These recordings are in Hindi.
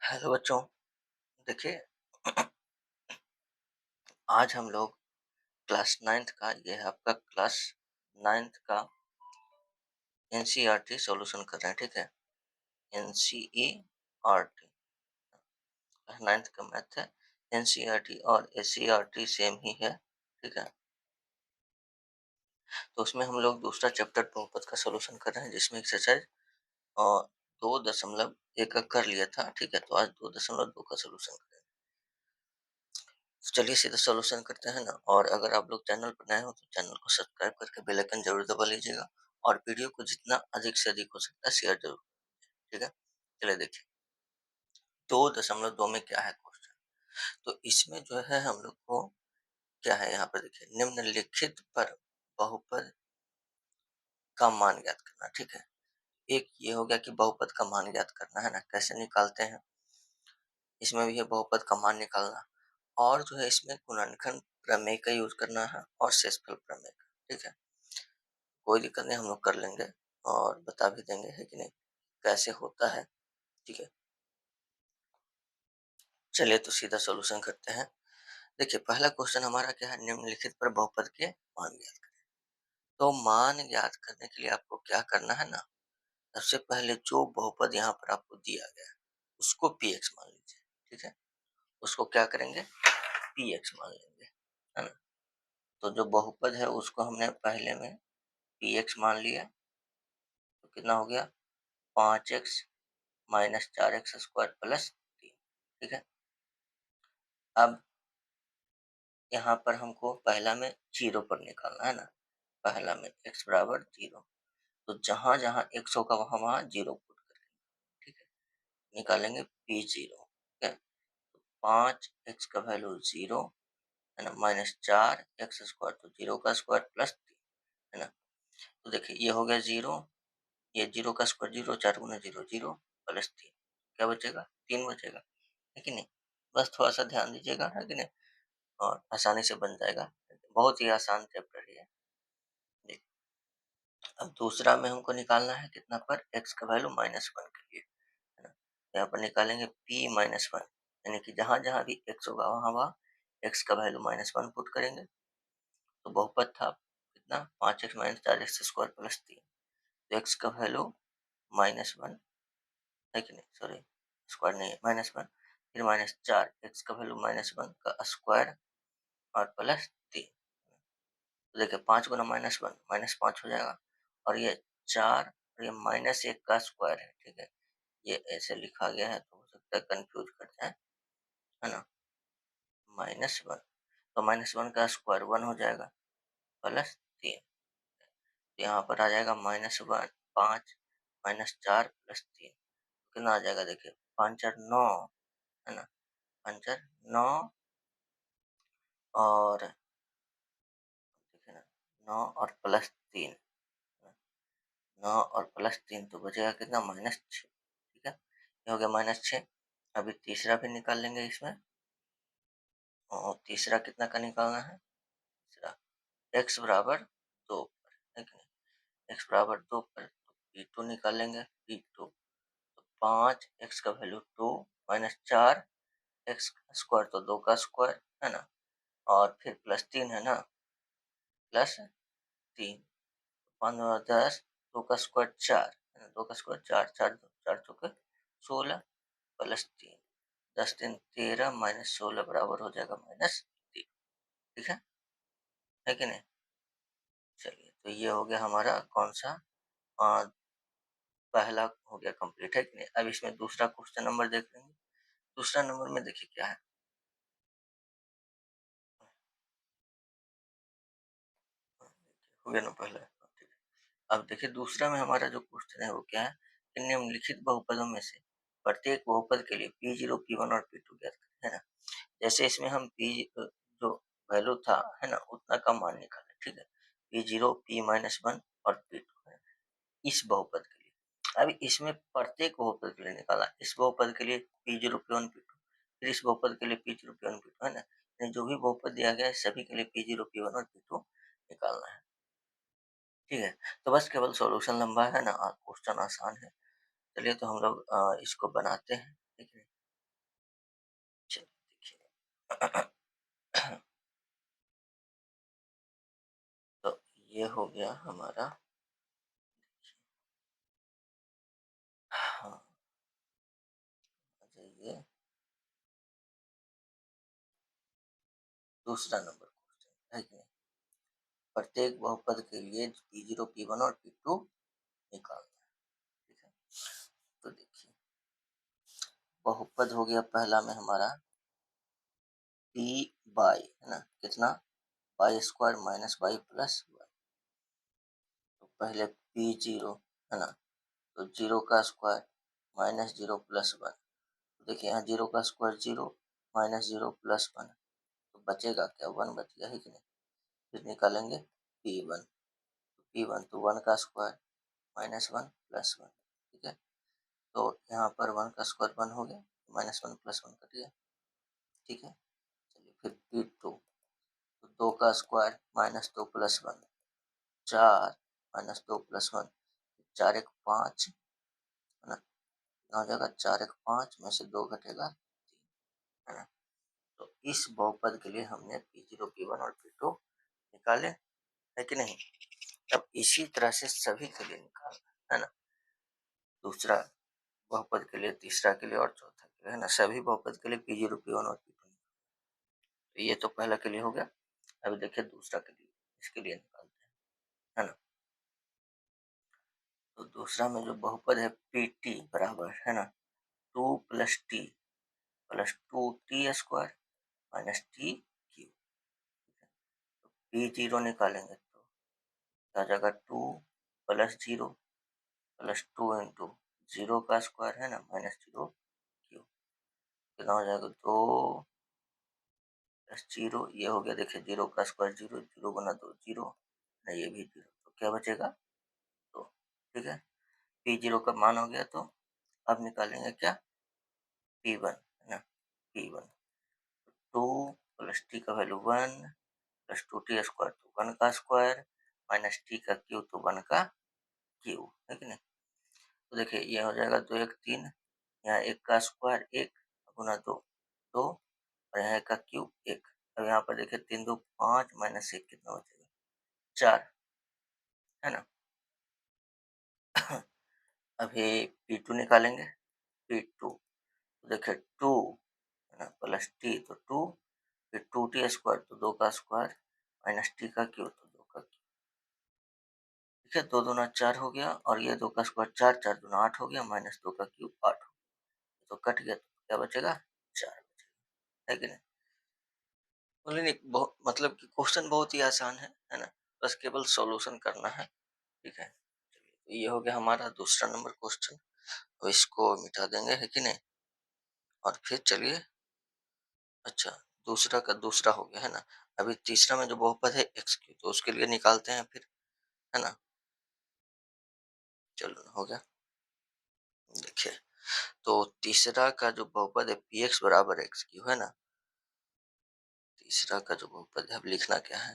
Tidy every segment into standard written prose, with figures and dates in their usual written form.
हेलो बच्चों। देखिए, आज हम लोग क्लास नाइन्थ का, ये है आपका क्लास नाइन्थ का एनसीईआरटी सॉल्यूशन कर रहे हैं। ठीक है, एनसीईआरटी नाइन्थ का मैथ है। एनसीईआरटी और एससीईआरटी सेम ही है। ठीक है, तो उसमें हम लोग दूसरा चैप्टर बहुपद का सॉल्यूशन कर रहे हैं, जिसमें एक्सरसाइज और 2.1 कर लिया था। ठीक है, तो आज 2.2 का सॉल्यूशन करेंगे। तो चलिए सीधा सॉल्यूशन करते हैं ना। और अगर आप लोग चैनल पर नए हो तो चैनल को सब्सक्राइब करके बेल आइकन जरूर दबा लीजिएगा, और वीडियो को जितना अधिक से अधिक हो सकता है शेयर जरूर। ठीक है, चलिए देखिए 2.2 में क्या है क्वेश्चन। तो इसमें जो है हम लोग को क्या है, यहाँ पर देखिए, निम्नलिखित पर बहुपद का मान ज्ञात करना। ठीक है, एक ये हो गया कि बहुपद का मान ज्ञात करना है ना, कैसे निकालते हैं। इसमें भी है बहुपद का मान निकालना, और जो है इसमें गुणनखंड प्रमेय का यूज करना है और शेषफल प्रमेय का। ठीक है, कोई दिक्कत नहीं, हम लोग कर लेंगे और बता भी देंगे, है कि नहीं, कैसे होता है। ठीक है, चलिए तो सीधा सॉल्यूशन करते हैं। देखिए पहला क्वेश्चन हमारा क्या है, निम्नलिखित पर बहुपद के मान ज्ञात करें। तो मान ज्ञात करने के लिए आपको क्या करना है ना, सबसे पहले जो बहुपद यहाँ पर आपको दिया गया है उसको पी एक्स मान लीजिए। ठीक है, उसको क्या करेंगे, पी एक्स मान लेंगे, है ना। तो जो बहुपद है उसको हमने पहले में पी एक्स मान लिया, तो कितना हो गया, 5x माइनस 4x² प्लस 3। ठीक है, अब यहाँ पर हमको पहला में जीरो पर निकालना है ना। पहला में x बराबर जीरो, तो जहां जहां x होगा वहां वहां जीरो पुट करेंगे। ठीक है, निकालेंगे पी जीरो। ठीक है, 5x का वैल्यू जीरो, है ना, माइनस 4x², तो जीरो का स्क्वायर प्लस 3, है ना। तो देखिए ये हो गया जीरो, ये जीरो का स्क्वायर जीरो, 4 गुना जीरो जीरो, प्लस 3, क्या बचेगा, 3 बचेगा, है कि नहीं। बस थोड़ा सा ध्यान दीजिएगा, है कि नहीं, और आसानी से बन जाएगा। बहुत ही आसान चैप्टर है ये। देखिए, अब दूसरा में हमको निकालना है कितना पर, x का वैल्यू -1 के लिए, है ना। यहाँ पर निकालेंगे p -1, यानी कि जहां जहां भी x होगा वहां वहां x का वैल्यू -1 पुट करेंगे। तो बहुपद था कितना, 5x माइनस 4x² प्लस 3, तो x का वैल्यू -1, है कि नहीं, सॉरी स्क्वायर नहीं है, -1, फिर -4, x का वैल्यू -1 का स्क्वायर और प्लस 3। तो देखिए 5 गुना -1 -5 हो जाएगा, और ये 4 और ये -1 का स्क्वायर है। ठीक है, ये ऐसे लिखा गया है तो हो सकता है कंफ्यूज कर जाए, है ना। -1, तो -1 का स्क्वायर 1 हो जाएगा, प्लस 3, यहाँ पर आ जाएगा -1, 5 -4 प्लस 3, कितना आ जाएगा, देखिए 5 4 9, है ना, 5 4 9, और देखिए ना, 9 और प्लस 3, 9 और प्लस 3, तो बचेगा कितना, -6। ठीक है, ये हो गया -6। अभी तीसरा भी निकाल लेंगे इसमें, और तीसरा कितना का निकालना है, तीसरा x बराबर 2 पर, है कि नहीं, x बराबर 2 पर, तो p2 निकालेंगे, p2, तो 5x का वैल्यू 2 माइनस 4x² तो 2 का स्क्वायर, है ना, और फिर प्लस 3 है ना, प्लस 3, 5 और 10, 2 का स्क्वायर 4, है ना, 2 का स्क्वायर 4, 4 4 चौके 16, प्लस 3, 10 3 13, -16 बराबर हो जाएगा -3। ठीक है कि नहीं। चलिए तो ये हो गया हमारा कौन सा, आ, पहला हो गया कंप्लीट, है कि नहीं। अब इसमें दूसरा क्वेश्चन नंबर देख लेंगे। दूसरा नंबर में देखिए क्या है, हो गया ना पहला, ठीक है। अब देखिए दूसरा में हमारा जो क्वेश्चन है वो क्या है, कि निम्नलिखित बहुपदों में से प्रत्येक बहुपद के लिए p0 p1 और p2 ज्ञात करें, है ना। जैसे इसमें हम p जो वैल्यू था, है ना, उतना का मान निकाले। ठीक है, p0 p-1 और p2 है इस बहुपद के लिए। अभी इसमें प्रत्येक बहुपद के लिए निकाला, इस बहुपद के लिए p0 p1 p2, फिर इस बहुपद के लिए p0 p1 p2, है ना। यानी जो भी बहुपद दिया गया है सभी के लिए p0 p1 और p2 निकालना है। ठीक है, तो बस केवल सॉल्यूशन लंबा है ना, क्वेश्चन आसान है। चलिए तो हम लोग इसको बनाते हैं, ठीक है। तो ये हो गया हमारा। हाँ, आ जाइए दूसरा नंबर क्वेश्चन है कि नहीं? प्रत्येक बहुपद के लिए P0 P1 और P2 निकालना है। ठीक है, तो देखिए बहुपद हो गया पहला में हमारा P बाई, है ना, कितना, by square minus by plus one. तो पहले P0, है ना, तो जीरो का square minus zero plus one. देखिए यहाँ जीरो का square zero, minus zero plus one, तो बचेगा क्या, वन बच गया है कि नहीं। फिर निकालेंगे P1, P1 तो वन का square minus one plus one. ठीक है, तो यहाँ पर वन का स्क्वायर वन हो गया, minus one plus one cut गया। ठीक है, चलिए फिर P2, तो दो का स्क्वायर माइनस दो प्लस वन, चार माइनस दो प्लस वन, चार एक पाँच, है ना, हो जाएगा चार एक पाँच में से दो घटेगा तीन, है ना। तो इस बहुपद के लिए हमने P0 P1 और P2 निकाले, है कि नहीं। अब इसी तरह से सभी के लिए निकालना है ना, दूसरा बहुपद के लिए, तीसरा के लिए और चौथा के लिए, है ना, सभी बहुपद के लिए P0 P1 और P2। तो ये तो पहला के लिए हो गया। अभी देखिए दूसरा के लिए, इसके लिए निकालते हैं, है ना। तो दूसरा में जो बहुपद है PT बराबर, है ना, two plus T plus two T square minus T Q. P0 निकालेंगे तो आ जाएगा two plus zero plus two into zero का स्क्वायर, है ना, माइनस जीरो क्यू। कितना हो जाएगा, दो प्लस जीरो, ये हो गया, देखिए जीरो का स्क्वायर जीरो, जीरो गुना दो जीरो, ना ये भी जीरो, तो क्या बचेगा, दो। ठीक है, P0 का मान हो गया, तो अब निकालेंगे क्या, P1, है ना, P1 टू प्लस टी का value one plus two T square, तो वन का स्क्वायर माइनस टी का क्यू, तो वन का क्यू, है कि नहीं। तो देखिए ये हो जाएगा दो एक तीन, यहाँ एक का स्क्वायर एक गुना दो, दो, और यहाँ एक का क्यूब एक। अब यहाँ पर देखिए तीन दो पाँच माइनस एक कितना बचेगा, चार, है ना। अभी P2 निकालेंगे, P2 तो देखिए टू, है ना, प्लस टी तो टू, फिर टू टी स्क्वायर तो दो का स्क्वायर माइनस टी का क्यूब, तो दो का क्यूब। ठीक है, दो दूना चार हो गया, और ये दो का स्क्वायर चार, चार दूना आठ हो गया, माइनस दो का क्यूब आठ हो गया, तो कट गया, तो क्या बचेगा, चार बचेगा, है कि नहीं। बोले नहीं, बहुत मतलब कि क्वेश्चन बहुत ही आसान है ना, बस केवल सॉल्यूशन करना है। ठीक है, तो ये हो गया हमारा दूसरा नंबर क्वेश्चन, तो इसको मिटा देंगे, है कि नहीं। और फिर चलिए, अच्छा, दूसरा का दूसरा हो गया, है ना। अभी तीसरा में जो बहुपद है एक्स क्यू, तो उसके लिए निकालते हैं फिर, है ना। चलो हो गया, देखिए तो तीसरा का जो बहुपद है पी एक्स बराबर एक्स क्यू, है ना। तीसरा का जो बहुपद है, अब लिखना क्या है,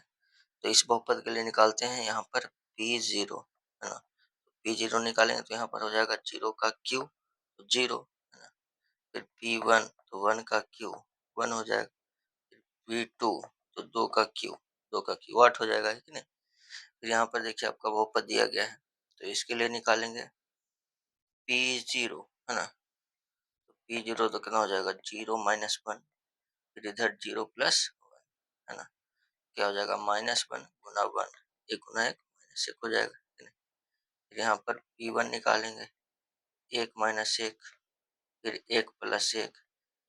तो इस बहुपद के लिए निकालते हैं यहाँ पर P0, है ना। P0 निकालेंगे तो यहाँ पर हो जाएगा जीरो का क्यू, तो जीरो, है ना। फिर P1 तो वन का क्यू, वन हो जाएगा। फिर P2 तो दो का क्यू, दो का क्यू आठ हो जाएगा, है कि नहीं। फिर यहाँ पर देखिए आपका बहुपद दिया गया है, तो इसके लिए निकालेंगे P0, है ना। तो P0 तो कितना हो जाएगा, जीरो माइनस वन, फिर इधर जीरो प्लस वन, है ना। क्या हो जाएगा, माइनस वन गुना वन, एक गुना एक माइनस एक हो जाएगा, है ना? फिर यहाँ पर P1 निकालेंगे, एक माइनस एक, फिर एक प्लस एक,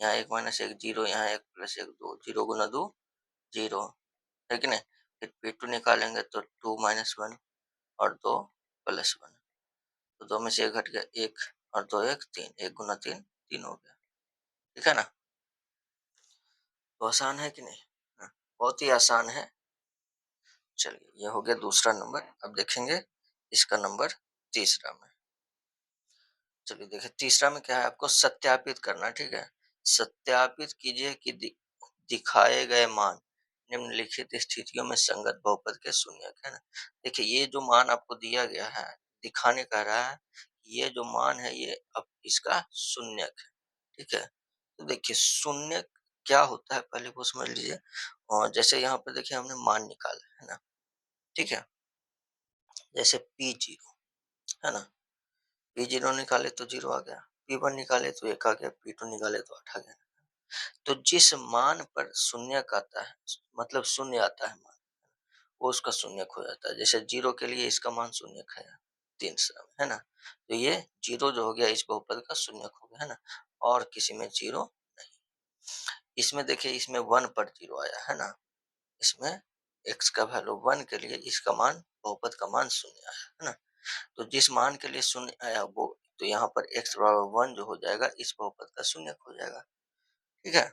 यहाँ एक माइनस एक जीरो, यहाँ एक प्लस एक दो, जीरो गुना दो जीरो, है कि नहीं। फिर P2 निकालेंगे तो टू माइनस वन और दो प्लस वन, तो दो में से एक घट गया एक, और दो एक तीन, एक गुना तीन तीन हो गया। ठीक है ना, तो आसान है कि नहीं। हाँ, बहुत ही आसान है। चलिए ये हो गया दूसरा नंबर, अब देखेंगे इसका नंबर तीसरा में। चलिए देखिए तीसरा में क्या है, आपको सत्यापित करना, ठीक है। सत्यापित कीजिए कि दिखाए गए मान निम्नलिखित स्थितियों में संगत बहुपद के शून्यक, है ना। देखिए ये जो मान आपको दिया गया है, दिखाने कह रहा है, ये जो मान है ये अब इसका शून्यक है। ठीक है, तो देखिए शून्य क्या होता है पहले वो समझ लीजिए। और जैसे यहाँ पर देखिए हमने मान निकाला है ना, ठीक है? जैसे P0 है ना? P0 निकाले तो 0 आ गया, P1 निकाले तो 1 आ गया, P2 निकाले तो 8 आ गया। तो जिस मान पर शून्यक आता है, मतलब शून्य आता है मान, वो उसका शून्यक हो जाता है। जैसे 0 के लिए इसका मान शून्यक है 3 श्रम, है ना? तो ये 0 जो हो गया इस बहुपद का शून्यक हो गया, है ना? और किसी में 0 नहीं। इसमें देखिए इसमें 1 पर 0 आया, है ना? इसमें x का वैल्यू 1 के लिए इसका मान बहुपद का मान शून्य आया, है ना? तो जिस मान के लिए शून्य आया वो, तो यहाँ पर x बराबर 1 जो हो जाएगा इस बहुपद का शून्यक हो जाएगा, ठीक है?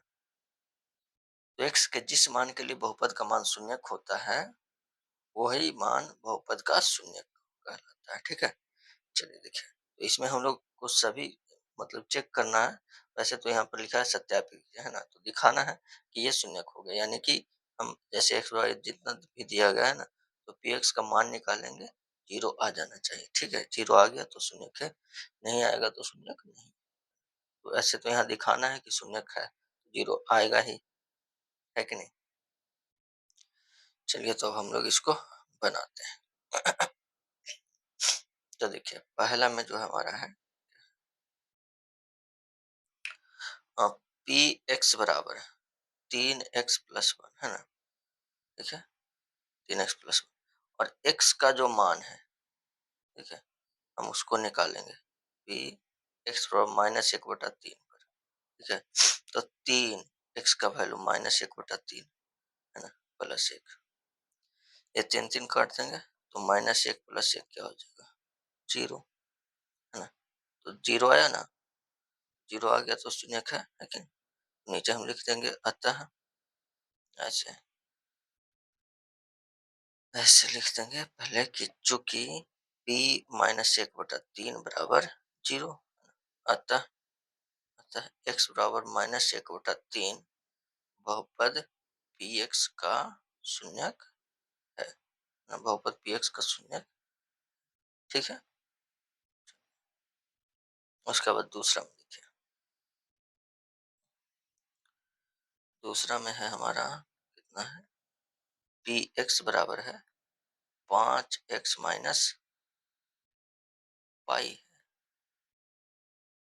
तो x के जिस मान के लिए बहुपद का मान शून्यक होता है, वही मान बहुपद का शून्यक कहलाता है, ठीक है? चलिए देखिए, तो इसमें हम लोग को सभी मतलब चेक करना है। वैसे तो यहाँ पर लिखा है सत्यापित कीजिए, है ना? तो दिखाना है कि ये शून्यक हो गया, यानी कि हम जैसे x y जितना भी दिया गया है ना, तो px का मान निकालेंगे, 0 आ जाना चाहिए, ठीक है? 0 आ गया तो शून्यक है, नहीं आएगा तो शून्यक नहीं। तो ऐसे तो यहाँ दिखाना है कि शून्यक है, 0 आएगा ही, है कि नहीं? चलिए तो अब हम लोग इसको बनाते हैं। तो देखिए पहला में जो हमारा है पी एक्स बराबर 3x+1, है ना? ठीक है, 3x+1 और x का जो मान है, ठीक है, हम उसको निकालेंगे पी एक्स बराबर -1/3 पर, ठीक है? तो 3 x का वैल्यू -1/3, है ना, +1, ये 3 काट देंगे तो -1 + 1 क्या हो जाएगा, 0, है ना? तो 0 आया ना, 0 आ गया तो शून्यक है कि नहीं? नीचे हम लिख देंगे अतः, ऐसे ऐसे लिख देंगे पहले कि चूंकि p -1/3 बराबर 0, अतः अतः x बराबर -1/3 बहुपद px का शून्यक है ना, बहुपद px का शून्यक, ठीक है? उसके बाद दूसरा में देखिए, दूसरा में है हमारा कितना है, px बराबर है 5x माइनस पाई,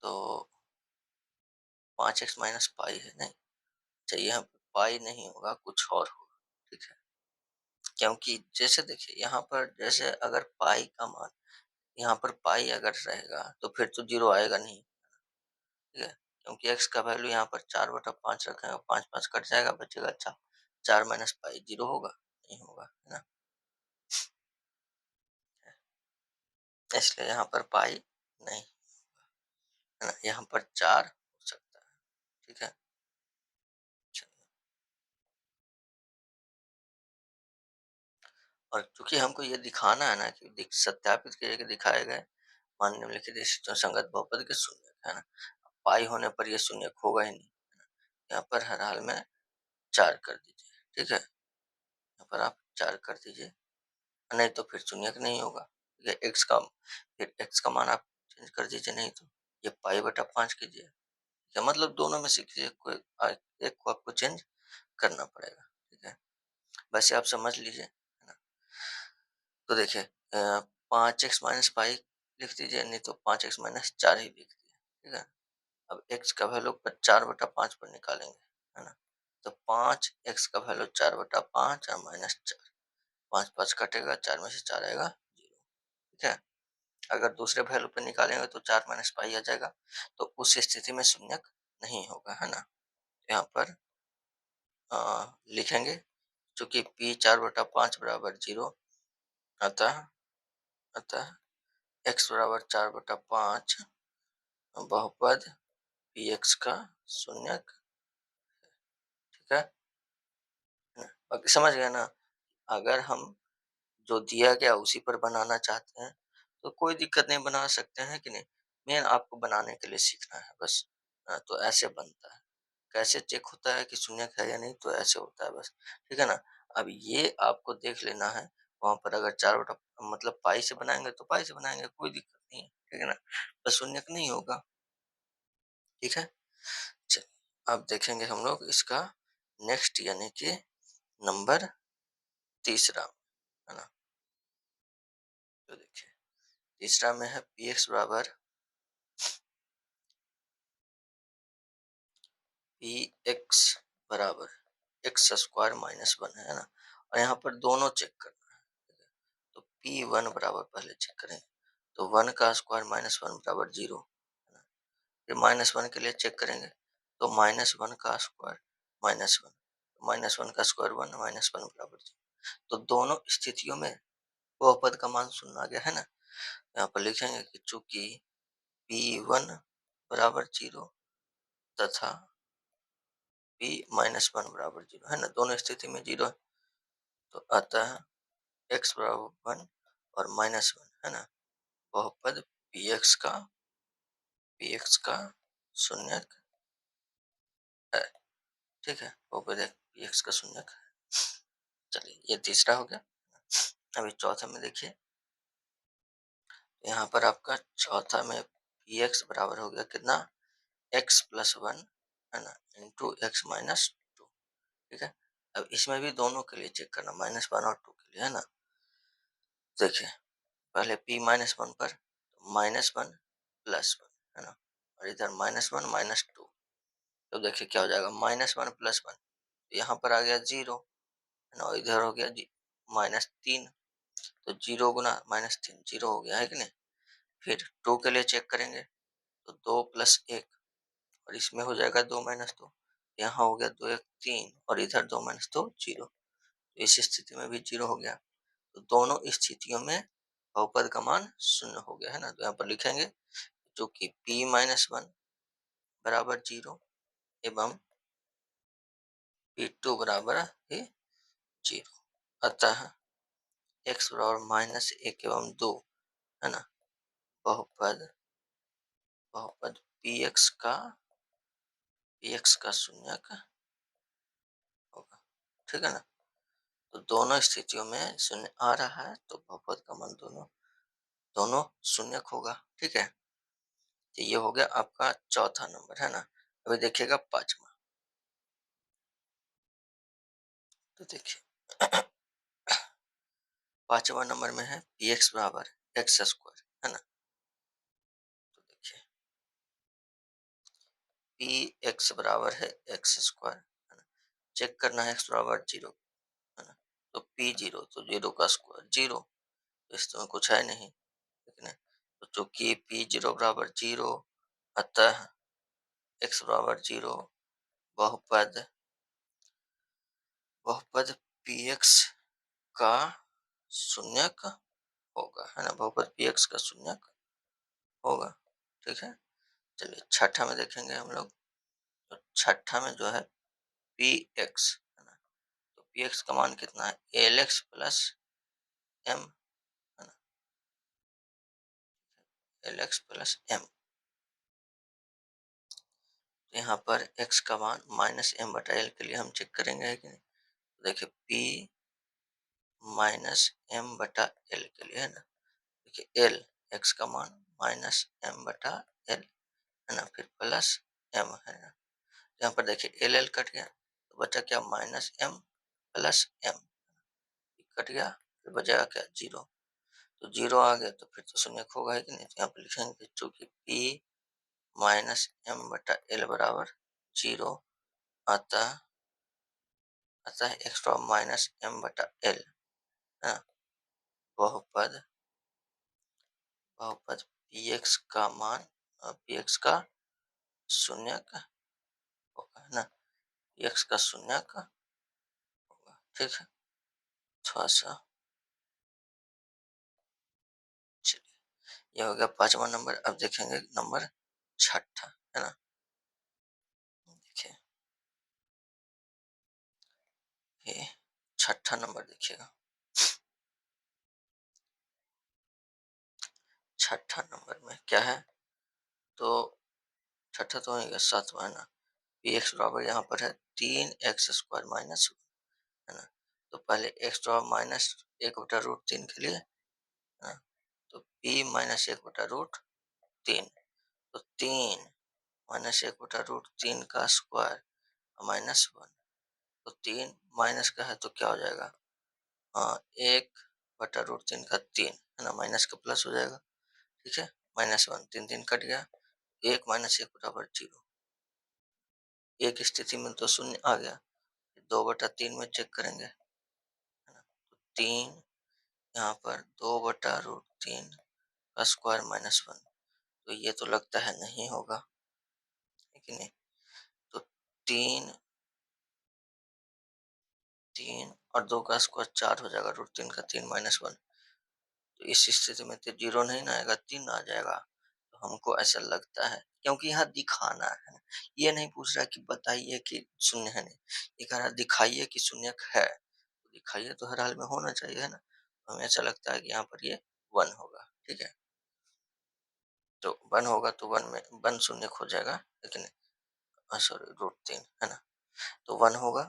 तो 5x माइनस पाई है, नहीं चाहिए, यहाँ पे पाई नहीं होगा, कुछ और होगा, ठीक है? क्योंकि जैसे देखिए यहाँ पर जैसे अगर पाई का मान, यहाँ पर पाई अगर रहेगा तो फिर तो 0 आएगा नहीं, ठीक है? क्योंकि x का वैल्यू यहाँ पर 4/5 रखेंगे, 5 कट जाएगा, बचेगा 4, 4 माइनस पाई 0 होगा, नहीं होगा, है ना? इसलिए यहाँ पर पाई नहीं, है ना? यहाँ पर 4 हो सकता है, ठीक है? चलिए, और चूंकि हमको ये दिखाना है ना कि सत्यापित करके दिखाए गए मान निम्नलिखित स्थितियों में संगत बहुपद के शून्य, है ना? पाई होने पर ये शून्य होगा ही नहीं, यहाँ पर हर हाल में 4 कर दीजिए, ठीक है? यहाँ पर आप 4 कर दीजिए, नहीं तो फिर शून्यक नहीं होगा, ठीक है? फिर x का मान आप चेंज कर दीजिए, नहीं तो ये पाई/5 कीजिए, या मतलब दोनों में से किसी एक को आपको चेंज करना पड़ेगा, ठीक है? वैसे आप समझ लीजिए, है ना? तो देखिए 5x माइनस पाई लिख दीजिए, नहीं तो 5x-4 ही लिख दीजिए, ठीक है? अब x का वैल्यू पर 4/5 पर निकालेंगे, है ना? तो 5x का वैल्यू 4/5 और -4, 5 कटेगा, 4 में से 4 आएगा 0, ठीक है? अगर दूसरे वैल्यू पे निकालेंगे तो 4 माइनस पाई आ जाएगा, तो उस स्थिति में शून्यक नहीं होगा, है ना? यहाँ पर लिखेंगे चूंकि p 4/5 बराबर 0, अतः अतः x बराबर 4/5 बहुपद px का शून्यक, ठीक है? बाकी समझ गए ना? अगर हम जो दिया गया उसी पर बनाना चाहते हैं तो कोई दिक्कत नहीं, बना सकते हैं कि नहीं? मेन आपको बनाने के लिए सीखना है बस। तो ऐसे बनता है। कैसे चेक होता है कि शून्यक है या नहीं, तो ऐसे होता है बस, ठीक है ना? अब ये आपको देख लेना है, वहां पर अगर चार बटा मतलब पाई से बनाएंगे तो पाई से बनाएंगे, कोई दिक्कत नहीं है, ठीक है ना? बस शून्यक नहीं होगा, ठीक है? चलिए, अब देखेंगे हम लोग इसका नेक्स्ट यानी कि नंबर तीसरा, है ना। तो देखिए तीसरा में है पी एक्स बराबर पी एक्स बराबर एक्स स्क्वायर माइनस वन, है ना। और यहाँ पर दोनों चेक करना है। तो पी वन बराबर पहले चेक करें, तो वन का स्क्वायर माइनस वन बराबर जीरो, है ना। फिर माइनस वन के लिए चेक करेंगे, तो माइनस वन का square minus one, minus one का स्क्वायर वन, माइनस वन बराबर जीरो। तो दोनों स्थितियों में बहुपद का मान शून्य आ गया, है ना। यहाँ पर लिखेंगे कि चूंकि पी वन बराबर जीरो तथा पी माइनस वन बराबर जीरो, है ना, दोनों स्थिति में जीरो है, तो अतः एक्स बराबर वन और माइनस वन, है ना, बहुपद पी एक्स का शून्यक है। ठीक है, बहुपद पी एक्स का शून्यक है। चलिए ये तीसरा हो गया। अभी चौथा में देखिए, यहाँ पर आपका चौथा में पी एक्स बराबर हो गया कितना, एक्स प्लस वन, है ना, इंटू एक्स माइनस टू। ठीक है, अब इसमें भी दोनों के लिए चेक करना, माइनस वन और टू के लिए, है ना। देखिए पहले p माइनस वन पर माइनस वन प्लस वन, है ना, और इधर माइनस वन माइनस टू। तो देखिए क्या हो जाएगा, माइनस वन प्लस वन, यहाँ पर आ गया जीरो, है ना, और इधर हो गया माइनस तीन। तो जीरो गुना माइनस तीन जीरो हो गया, है कि नहीं। फिर टू के लिए चेक करेंगे, तो दो प्लस एक, और इसमें हो जाएगा दो माइनस दो, यहाँ हो गया दो एक तीन, और इधर दो माइनस दो जीरो। तो इस स्थिति में भी जीरो हो गया। तो दोनों स्थितियों में बहुपद का मान शून्य हो गया, है ना। तो यहाँ पर लिखेंगे जो कि p माइनस वन बराबर जीरो एवं p टू बराबर है जीरो, अतः x बराबर माइनस एक एवं दो, है ना, बहुपद बहुपद पी एक्स का शून्यक होगा। ठीक है ना। तो दोनों स्थितियों में शून्य आ रहा है, तो बहुपद का मान दोनों दोनों शून्यक होगा। ठीक है, तो ये हो गया आपका चौथा नंबर, है ना। अभी देखिएगा पांचवा। तो देखिए पांचवा नंबर में है पी एक्स बराबर एक्स स्क्वायर, है ना। तो देखिए पी एक्स बराबर है एक्स स्क्वायर, है ना। चेक करना है एक्स बराबर जीरो, है ना। तो पी जीरो, तो जीरो का स्क्वायर जीरो, तो इसमें कुछ है नहीं, ठीक है। तो चूंकि पी जीरो बराबर जीरो, अतः एक्स बराबर जीरो, बहुपद बहुपद पी एक्स का शून्यक होगा, है ना, बहुपद पी एक्स का शून्यक होगा। ठीक है, चलिए छठा में देखेंगे हम लोग। तो छठा में जो है पी एक्स, है ना, तो पी एक्स का मान कितना है, एल एक्स प्लस एम, है ना, एल एक्स प्लस एम। यहाँ पर एक्स का मान माइनस एम बटा एल के लिए हम चेक करेंगे, है कि नहीं। तो देखिए पी माइनस एम बटा एल के लिए, है ना, देखिए एल एक्स का मान माइनस एम बटा एल, है ना, फिर प्लस एम, है ना। यहाँ पर देखिए एल एल कट गया, तो बचा क्या, minus m plus m, cut गया, फिर बचा क्या जीरो। तो जीरो आ गया, तो फिर तो शून्य होगा, है कि नहीं। तो यहाँ पर लिखेंगे चूंकि पी माइनस एम बटा एल बराबर जीरो, अतः अतः एक्स माइनस एम बटा एल, है ना, बहुपद बहुपद पी एक्स का मान पी एक्स का शून्यक होगा, है ना, पी एक्स का शून्यक होगा। ठीक है, थोड़ा सा चलिए ये हो गया पांचवा नंबर। अब देखेंगे नंबर छठा, है ना। देखिए ये छठा नंबर देखिएगा, छठा नंबर में क्या है, तो छठा तो हो गया, सातवां, है ना। पी एक्स बराबर यहाँ पर है तीन एक्स स्क्वायर माइनस, है ना। तो पहले एक्स बराबर माइनस एक बटा रूट तीन के लिए, है ना, तो पी माइनस एक बटा रूट तीन, तो तीन -1/√3 का स्क्वायर -1। तो 3 माइनस का है तो क्या हो जाएगा? 1/√3 का 3 है ना, माइनस का प्लस हो जाएगा। ठीक है, -1, 3 3 कट गया, 1 - 1 बराबर 0। एक स्थिति में तो शून्य आ गया, 2/3 में चेक करेंगे, है ना, तो 3 यहाँ पर 2/√3 का स्क्वायर -1, तो ये तो लगता है नहीं होगा, है कि नहीं? तो 3 3 और 2 का स्क्वायर 4 हो जाएगा, √3 का 3 -1। तो इस स्थिति में तो 0 नहीं ना आएगा, 3 आ जाएगा। तो हमको ऐसा लगता है, क्योंकि यहाँ दिखाना है ना, ये नहीं पूछ रहा कि बताइए कि शून्य है नहीं, ये कह रहा है दिखाइए कि शून्य है। तो दिखाइए तो हर हाल में होना चाहिए, है ना। तो हमें ऐसा लगता है कि यहाँ पर ये 1 होगा, ठीक है। तो 1 होगा तो 1 में 1 शून्य खो जाएगा, लेकिन सॉरी √3 है ना, तो 1 होगा।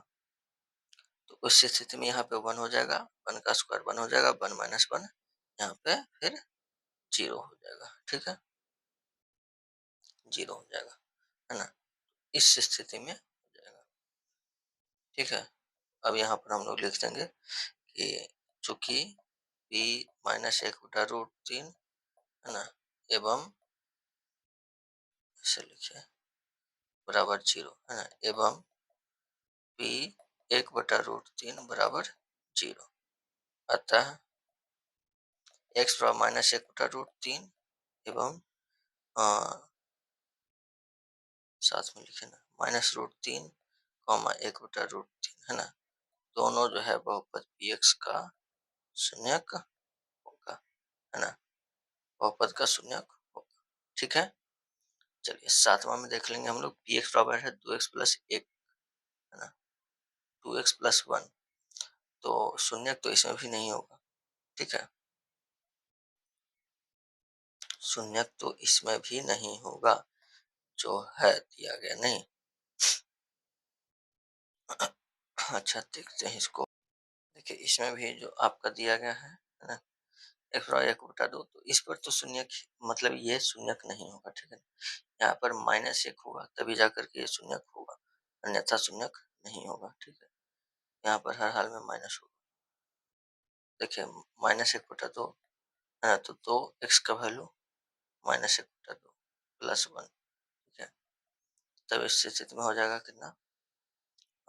तो उस स्थिति में यहाँ पे 1 हो जाएगा, 1 का स्क्वायर 1 हो जाएगा, 1 - 1 यहाँ पे फिर 0 हो जाएगा, ठीक है, 0 हो जाएगा, है ना। इस स्थिति में हो जाएगा, ठीक है। अब यहाँ पर हम लोग लिख देंगे कि चूंकि p -1/√3 है ना, एवं ऐसे लिखे बराबर 0 है ना, एवं p 1/√3 बराबर 0। अतः x बराबर -1/√3 एवं अ, साथ में लिखे ना -√3, 1/√3 है ना, दोनों जो है बहुपद px का शून्यक होगा, है ना, बहुपद का शून्यक होगा, ठीक है। चलिए सातवां में देख लेंगे हम लोग, px बराबर है 2x + 1, है ना, 2x + 1। तो शून्यक तो इसमें भी नहीं होगा, ठीक है, शून्यक तो इसमें भी नहीं होगा, जो है दिया गया नहीं। अच्छा देखते हैं इसको, देखिए इसमें भी जो आपका दिया गया है ना, x/1/2, तो इस पर तो शून्यक मतलब ये शून्यक नहीं होगा, ठीक है। यहाँ पर -1 होगा तभी जाकर के ये शून्यक होगा, अन्यथा शून्यक नहीं होगा, ठीक है। यहाँ पर हर हाल में माइनस होगा। देखिए -1/2 है ना, तो 2x का वैल्यू -1/2 + 1, ठीक है। तब इस स्थिति में हो जाएगा कितना,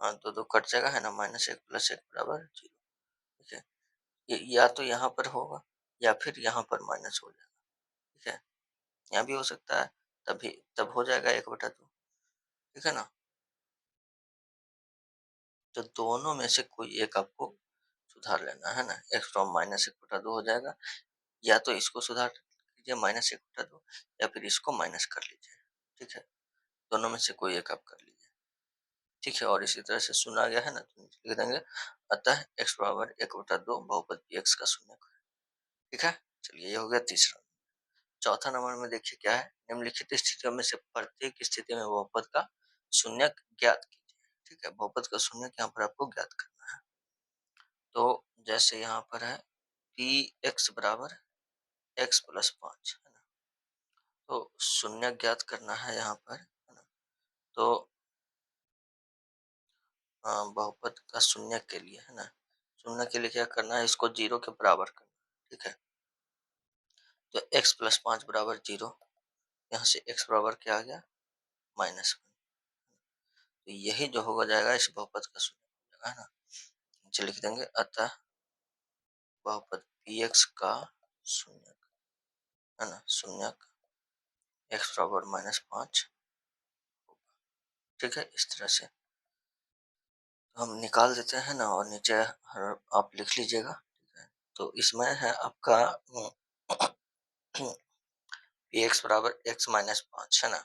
हाँ, 2 2 कट जाएगा, है ना, -1 + 1 बराबर 0, ठीक है। ये या तो यहाँ पर होगा या फिर यहाँ पर माइनस हो जाएगा, ठीक है। यहाँ भी हो सकता है, तभी तब हो जाएगा 1/2, ठीक है ना। तो दोनों में से कोई एक आपको सुधार लेना है ना, x -1/2 हो जाएगा, या तो इसको सुधार लीजिए -1/2, या फिर इसको माइनस कर लीजिए, ठीक है। दोनों में से कोई एक आप कर लीजिए, ठीक है। और इसी तरह से सुना गया है ना, तो नीचे लिख देंगे, अतः x बराबर 1/2 बहुपद x का शून्यक है, ठीक है। चलिए ये हो गया तीसरा। चौथा नंबर में देखिए क्या है, निम्नलिखित स्थितियों में से प्रत्येक स्थिति में बहुपद का शून्यक ज्ञात कीजिए, ठीक है। बहुपद का शून्यक यहाँ पर आपको ज्ञात करना है। तो जैसे यहाँ पर है पी एक्स बराबर x + 5, है ना, तो शून्य ज्ञात करना है यहाँ पर, है ना। तो बहुपद का शून्य के लिए, है ना, शून्य के लिए क्या करना है, इसको 0 के बराबर करना, ठीक है। तो x + 5 बराबर 0, यहाँ से x बराबर क्या आ गया, -1। तो यही जो हो जाएगा इस बहुपद का शून्य हो जाएगा, है ना। नीचे लिख देंगे, अतः बहुपद px का शून्यक, है ना, शून्यक x बराबर -5, ठीक है। इस तरह से हम निकाल देते हैं ना, और नीचे आप लिख लीजिएगा, ठीक है। तो इसमें है आपका px बराबर x -5, है ना।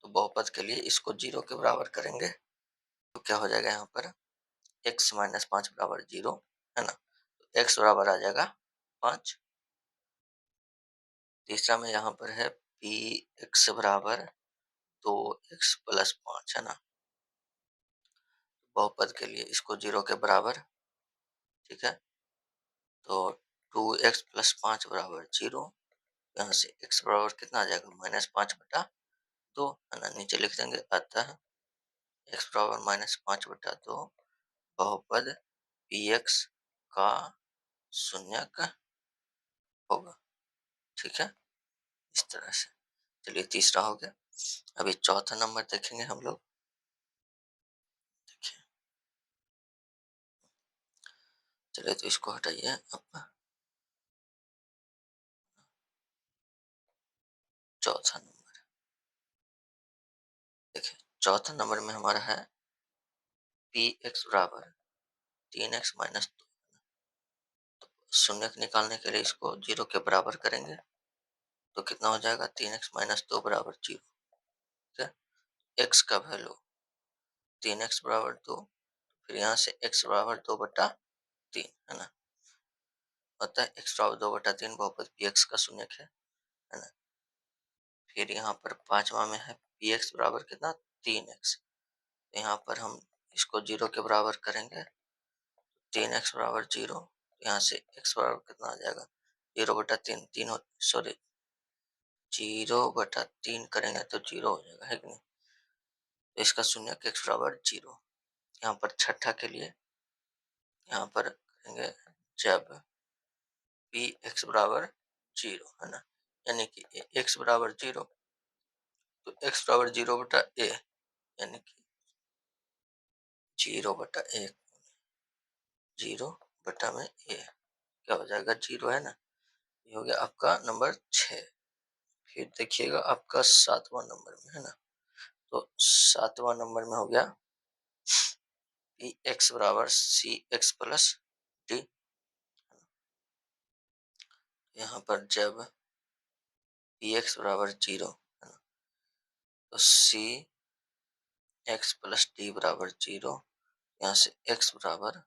तो बहुपद के लिए इसको 0 के बराबर करेंगे, तो क्या हो जाएगा यहाँ पर, x -5 बराबर 0, है ना, तो x बराबर आ जाएगा 5। तीसरा में यहाँ पर है px बराबर 2x + 5, है ना, बहुपद के लिए इसको 0 के बराबर, ठीक है। तो 2x + 5 बराबर 0, यहाँ से x बराबर कितना आ जाएगा, -5/2, है ना। नीचे लिख देंगे, अतः x बराबर -5/2 बहुपद px का शून्यक होगा। ठीक है, इस तरह से। चलिए तीसरा हो गया। अभी चौथा नंबर देखेंगे हम लोग। देखिए, चलिए तो इसको हटाइए अब। चौथा नंबर देखिए, चौथा नंबर में हमारा है पी एक्स बराबर 3x-2। शून्य निकालने के लिए इसको 0 के बराबर करेंगे तो कितना हो जाएगा, 3x-2 बराबर 0। ठीक है, x का वैल्यू 3x बराबर 2, फिर यहाँ से x बराबर 2/3, है ना। अतः x बराबर 2/3 बहुपद पी एक्स का शून्यक है ना। फिर यहाँ पर पांचवा में है पी एक्स बराबर कितना, 3x। यहाँ पर हम इसको 0 के बराबर करेंगे, 3x बराबर 0, यहाँ से x बराबर कितना आ जाएगा, 0/3, 3 सॉरी 0/3 करेंगे तो 0 हो जाएगा, है कि नहीं। तो इसका शून्यक x बराबर 0। यहाँ पर छठा के लिए यहाँ पर करेंगे जब पी एक्स बराबर 0, है ना, यानी कि x बराबर 0, तो x बराबर 0/a, यानी कि 0/1, 0/a क्या हो जाएगा, 0, है ना। ये हो गया आपका नंबर 6। फिर देखिएगा आपका सातवां नंबर में, है ना। तो सातवां नंबर में हो गया पी एक्स बराबर सी एक्स प्लस डी। यहाँ पर जब पी एक्स बराबर 0, है ना, तो सी एक्स प्लस डी बराबर 0, यहाँ से x बराबर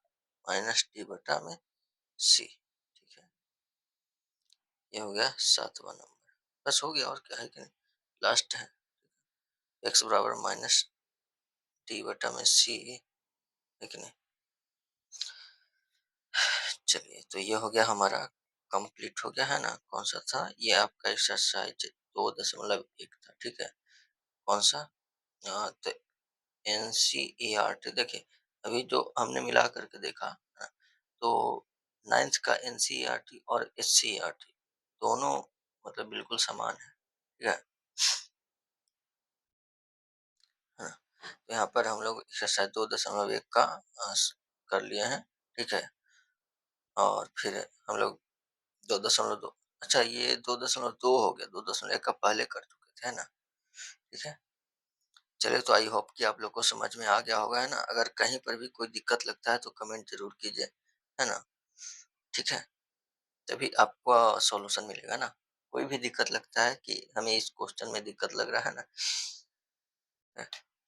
-d/सी। ठीक है, ये हो गया सातवां नंबर। बस हो गया, और क्या है कि नहीं, लास्ट है x बराबर -d/सी, है कि नहीं। चलिए तो ये हो गया हमारा, कंप्लीट हो गया, है ना। कौन सा था ये, आपका एक्सरसाइज 2.1 था। ठीक है, कौन सा, तो एनसीईआरटी। देखिए, अभी जो हमने मिला करके देखा, है ना, तो 9th का एनसीईआरटी और एससीईआरटी दोनों मतलब बिल्कुल समान है। ठीक है ना। तो यहाँ पर हम लोग एक्सरसाइज 2.1 का कर लिए हैं। ठीक है, और फिर हम लोग 2.2, अच्छा ये 2.2 हो गया, 2.1 का पहले कर चुके थे, है ना। ठीक है, चलिए तो आई होप कि आप लोग को समझ में आ गया होगा, है ना। अगर कहीं पर भी कोई दिक्कत लगता है तो कमेंट जरूर कीजिए, है ना। ठीक है, तभी आपको सॉल्यूशन मिलेगा ना। कोई भी दिक्कत लगता है कि हमें इस क्वेश्चन में दिक्कत लग रहा है ना,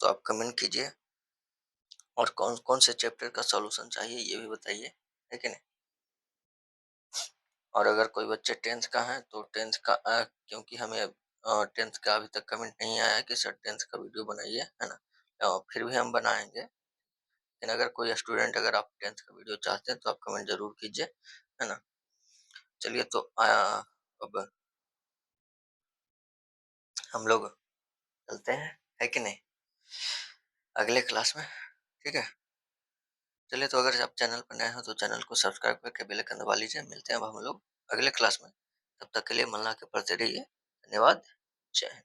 तो आप कमेंट कीजिए, और कौन कौन से चैप्टर का सॉल्यूशन चाहिए ये भी बताइए, है कि नहीं। और अगर कोई बच्चे 10th का है तो 10th का क्योंकि हमें 10th का अभी तक कमेंट नहीं आया है कि सर 10th का वीडियो बनाइए, है ना। फिर भी हम बनाएंगे, लेकिन अगर कोई स्टूडेंट, अगर आप 10th का वीडियो चाहते हैं तो आप कमेंट जरूर कीजिए, है ना। चलिए तो अब हम लोग चलते हैं, है कि नहीं, अगले क्लास में। ठीक है, चलिए तो अगर आप चैनल पर नए हो तो चैनल को सब्सक्राइब करके बेल आइकन दबा लीजिए। मिलते हैं अब हम लोग अगले क्लास में, तब तक के लिए मन लगा के पढ़ते रहिए। धन्यवाद, जय हिंद।